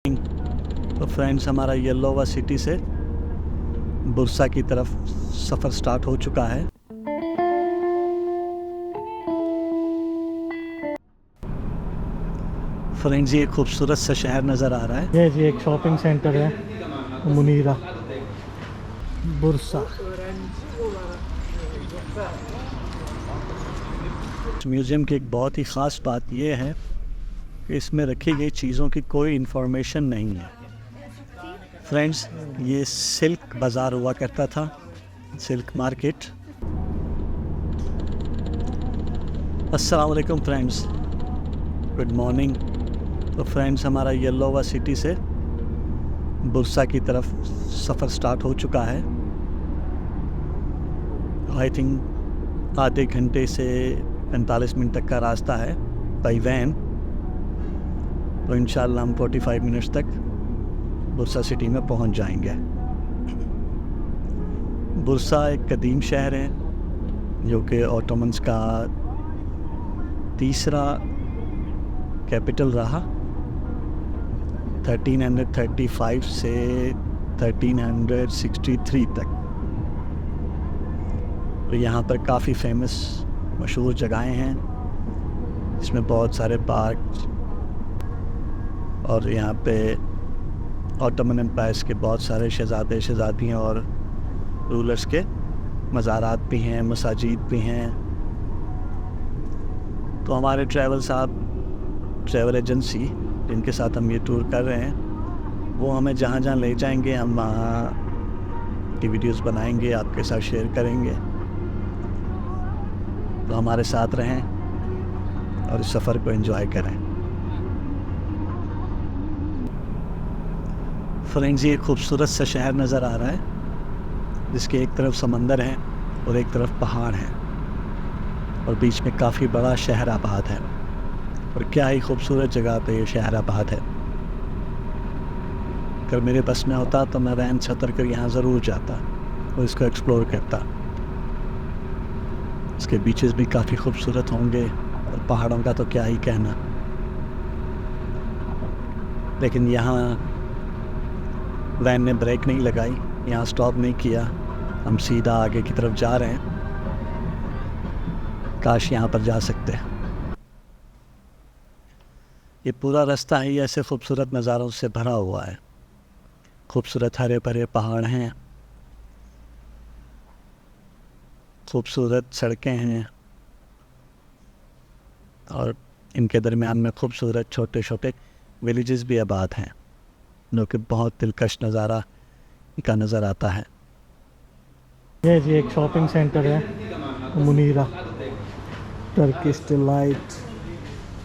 तो फ्रेंड्स, हमारा येलोवा सिटी से बुरसा की तरफ सफ़र स्टार्ट हो चुका है। फ्रेंड्स, ये खूबसूरत सा शहर नज़र आ रहा है। ये जी एक शॉपिंग सेंटर है मुनीरा बुरसा। इस म्यूज़ियम की एक बहुत ही ख़ास बात यह है कि इसमें रखी गई चीज़ों की कोई इन्फॉर्मेशन नहीं है। फ्रेंड्स, ये सिल्क बाज़ार हुआ करता था, सिल्क मार्केट। अस्सलाम वालेकुम फ्रेंड्स, गुड मॉर्निंग। तो फ्रेंड्स, हमारा येलोवा सिटी से बुरसा की तरफ सफ़र स्टार्ट हो चुका है। आई थिंक आधे घंटे से 45 मिनट तक का रास्ता है बाई वैन। तो इंशाल्लाह हम 45 मिनट्स तक बुरसा सिटी में पहुंच जाएंगे। बुरसा एक कदीम शहर है जो कि ऑटोमन्स का तीसरा कैपिटल रहा। 1335 से 1363 तक। तो यहाँ पर काफ़ी फेमस मशहूर जगहें हैं, इसमें बहुत सारे पार्क और यहाँ पे ऑटोमन एम्पायर्स के बहुत सारे शहज़ादे शहज़ादियाँ और रूलर्स के मज़ारात भी हैं, मसाजिद भी हैं। तो हमारे ट्रैवल एजेंसी जिनके साथ हम ये टूर कर रहे हैं, वो हमें जहाँ जहाँ ले जाएंगे हम वहाँ की वीडियोस बनाएंगे, आपके साथ शेयर करेंगे। तो हमारे साथ रहें और इस सफ़र को एंजॉय करें। फ्रेंड्स, ये खूबसूरत सा शहर नज़र आ रहा है जिसके एक तरफ समंदर है और एक तरफ पहाड़ है और बीच में काफ़ी बड़ा शहर आबाद है। और क्या ही खूबसूरत जगह पे ये शहर आबाद है। अगर मेरे बस में होता तो मैं वैन से उतर कर यहाँ ज़रूर जाता और इसको एक्सप्लोर करता। इसके बीचेस भी काफ़ी खूबसूरत होंगे और पहाड़ों का तो क्या ही कहना। लेकिन यहाँ वैन ने ब्रेक नहीं लगाई, यहाँ स्टॉप नहीं किया, हम सीधा आगे की तरफ जा रहे हैं। काश यहाँ पर जा सकते। ये पूरा रास्ता ही ऐसे खूबसूरत नज़ारों से भरा हुआ है। खूबसूरत हरे भरे पहाड़ हैं, खूबसूरत सड़कें हैं और इनके दरमियान में खूबसूरत छोटे छोटे विलेजेस भी आबाद हैं, जो कि बहुत दिलकश नज़ारा का नज़र आता है। ये जी एक शॉपिंग सेंटर है Munira Turkish delight.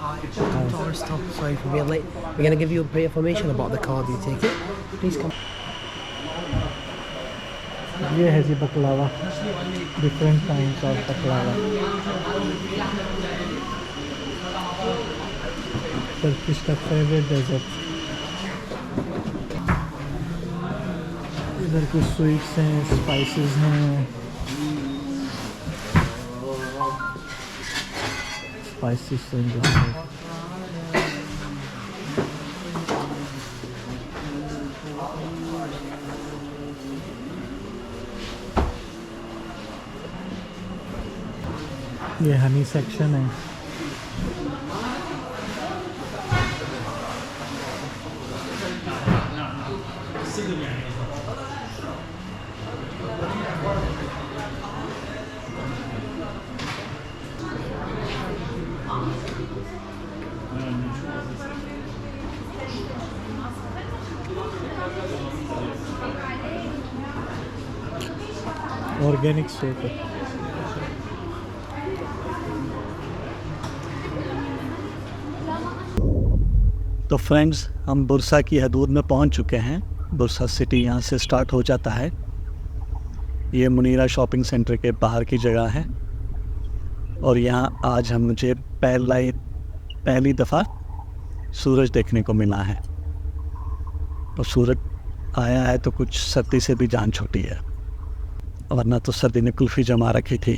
Hi, tourist stop. Sorry for being late. We're going to give you a pre-information about the card you take it. Please come. ये है जी baklava, different kinds of baklava. Turkish का favourite dessert. इधर कुछ sweets हैं, spices हैं, spices हैं। ये हनी सेक्शन है। ऑर्गेनिक सोप है। तो फ्रेंड्स, हम बुरसा की हदूद में पहुंच चुके हैं। बुरसा सिटी यहाँ से स्टार्ट हो जाता है। ये मुनीरा शॉपिंग सेंटर के बाहर की जगह है और यहाँ आज हम मुझे पहली दफ़ा सूरज देखने को मिला है। और सूरज आया है तो कुछ सर्दी से भी जान छूटी है। वरना तो सर्दी ने कुल्फ़ी जमा रखी थी।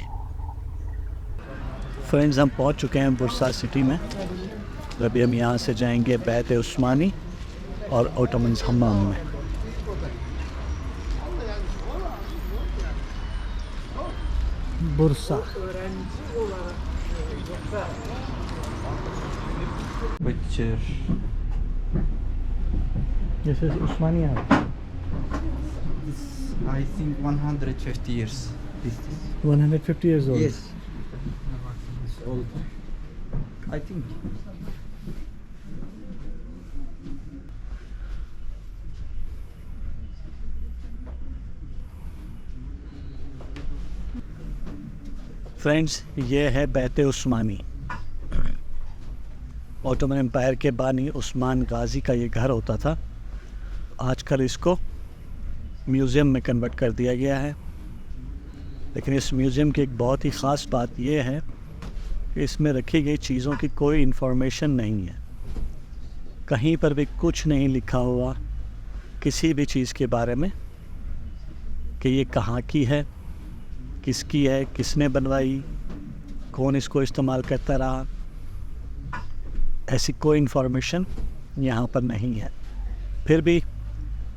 फ्रेंड्स, हम पहुंच चुके हैं बुरसा सिटी में। अभी हम यहाँ से जाएंगे बैत उस्मानी और ओटोमन हम्माम में। Bursa. Which This is Usmania. I think 150 years. 150 years old. Yes. It's old. I think. Friends, ये है बैत उस्मानी। ऑटोमन एम्पायर के बानी उस्मान गाजी का ये घर होता था। आजकल इसको म्यूज़ियम में कन्वर्ट कर दिया गया है। लेकिन इस म्यूज़ियम की एक बहुत ही ख़ास बात यह है कि इसमें रखी गई चीज़ों की कोई इन्फॉर्मेशन नहीं है। कहीं पर भी कुछ नहीं लिखा हुआ किसी भी चीज़ के बारे में कि ये कहाँ की है, किसकी है, किसने बनवाई, कौन इसको इस्तेमाल करता रहा। ऐसी कोई इन्फॉर्मेशन यहाँ पर नहीं है। फिर भी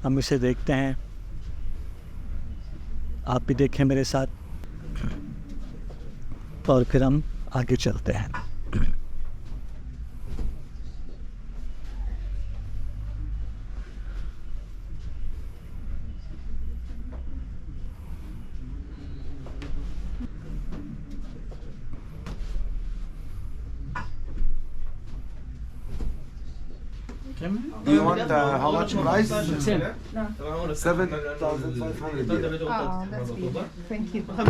हम इसे देखते हैं। आप भी देखें मेरे साथ और फिर हम आगे चलते हैं। Do you want how much price? 7,500 Oh, that's beautiful. Thank you. 5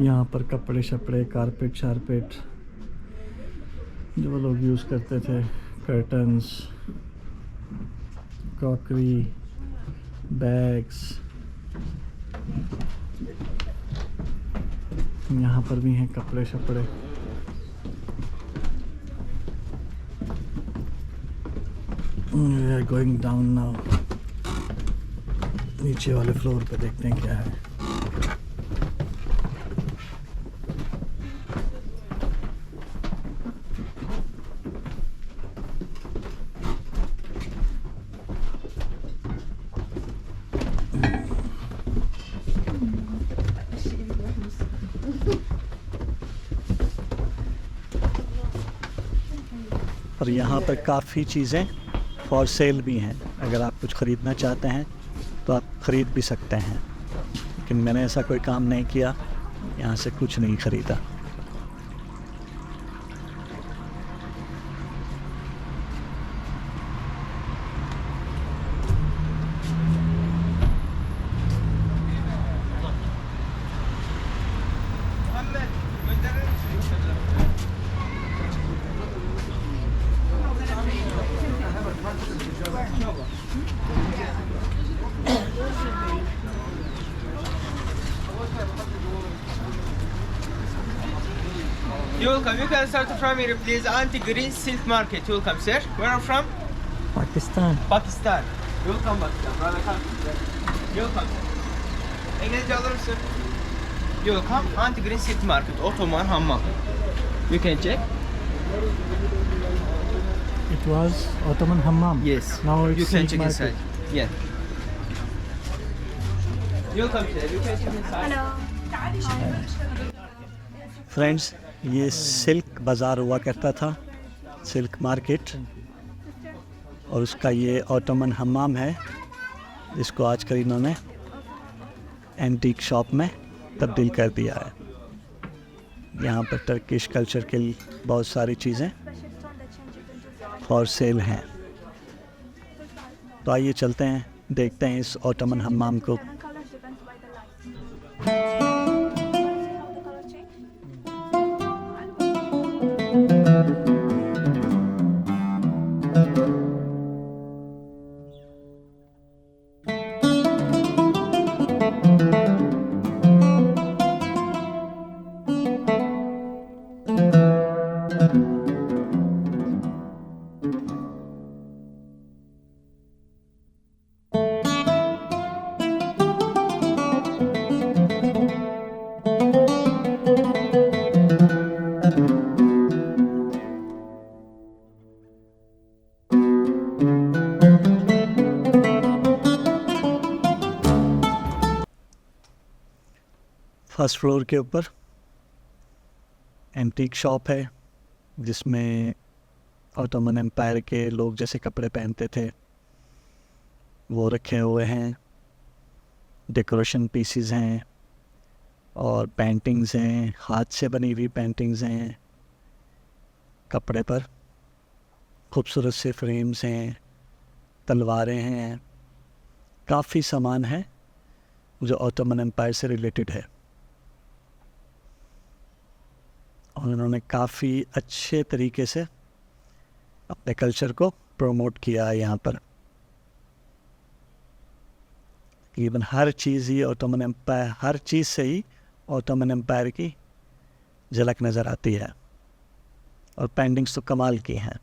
यहाँ पर कपड़े शपड़े, कारपेट शारपेट जो वो लोग यूज़ करते थे, कर्टन्स, क्रॉकरी, बैग्स। यहाँ पर भी हैं कपड़े शपड़े। We are going down now. नीचे वाले फ्लोर पे देखते हैं क्या है। और यहाँ पर काफ़ी चीज़ें फॉर सेल भी हैं। अगर आप कुछ ख़रीदना चाहते हैं तो आप ख़रीद भी सकते हैं। लेकिन मैंने ऐसा कोई काम नहीं किया, यहाँ से कुछ नहीं ख़रीदा। You're welcome. You can start from here, please. Anti-Green Silk Market. You're welcome, sir. Where are you from? Pakistan. Pakistan. You're welcome, Pakistan. Brother, come. You're welcome, sir. English alır mısın? You're welcome. Anti-Green Silk Market. Ottoman Hammam. You can check. It was Ottoman Hammam. Yes. Now it's you can Silk check Market. inside. Yeah. You're welcome, sir. You can check inside. Friends, ये silk बाज़ार हुआ करता था, silk market, और उसका ये Ottoman हम्माम है जिसको आजकल इन्होंने एंटीक शॉप में तब्दील कर दिया है। यहाँ पर टर्किश कल्चर के लिए बहुत सारी चीज़ें फॉर सेल हैं। तो आइए चलते हैं, देखते हैं इस ऑटोमन हम्माम को। फर्स्ट फ्लोर के ऊपर एंटीक शॉप है जिसमें ऑटोमन एम्पायर के लोग जैसे कपड़े पहनते थे वो रखे हुए हैं, डेकोरेशन पीसीज हैं और पेंटिंग्स हैं, हाथ से बनी हुई पेंटिंग्स हैं कपड़े पर। खूबसूरत से फ्रेम्स हैं, तलवारें हैं, काफ़ी सामान है जो ऑटोमन एम्पायर से रिलेटेड है। और उन्होंने काफ़ी अच्छे तरीके से अपने कल्चर को प्रमोट किया है यहाँ पर। इवन हर चीज़ ही ऑटोमन एम्पायर, हर चीज़ से ही ऑटोमन एम्पायर की झलक नज़र आती है और पेंटिंग्स तो कमाल की हैं।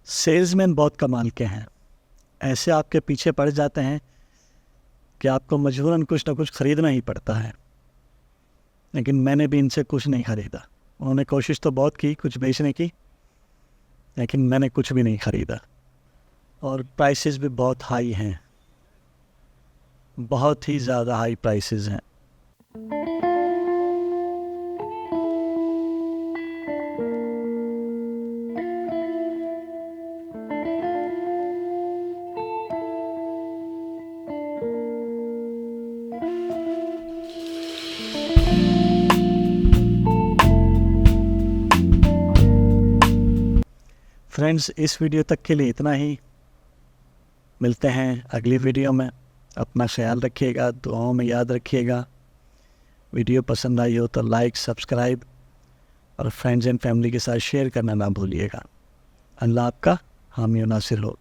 सेल्समैन बहुत कमाल के हैं, ऐसे आपके पीछे पड़ जाते हैं कि आपको मजबूरन कुछ ना कुछ ख़रीदना ही पड़ता है। लेकिन मैंने भी इनसे कुछ नहीं ख़रीदा। उन्होंने कोशिश तो बहुत की कुछ बेचने की, लेकिन मैंने कुछ भी नहीं ख़रीदा। और प्राइसेस भी बहुत हाई हैं, बहुत ही ज़्यादा हाई प्राइसेस हैं। फ्रेंड्स, इस वीडियो तक के लिए इतना ही। मिलते हैं अगली वीडियो में। अपना ख्याल रखिएगा, दुआओं में याद रखिएगा। वीडियो पसंद आई हो तो लाइक, सब्सक्राइब और फ्रेंड्स एंड फैमिली के साथ शेयर करना ना भूलिएगा। अल्लाह आपका हामी और नासिर हो।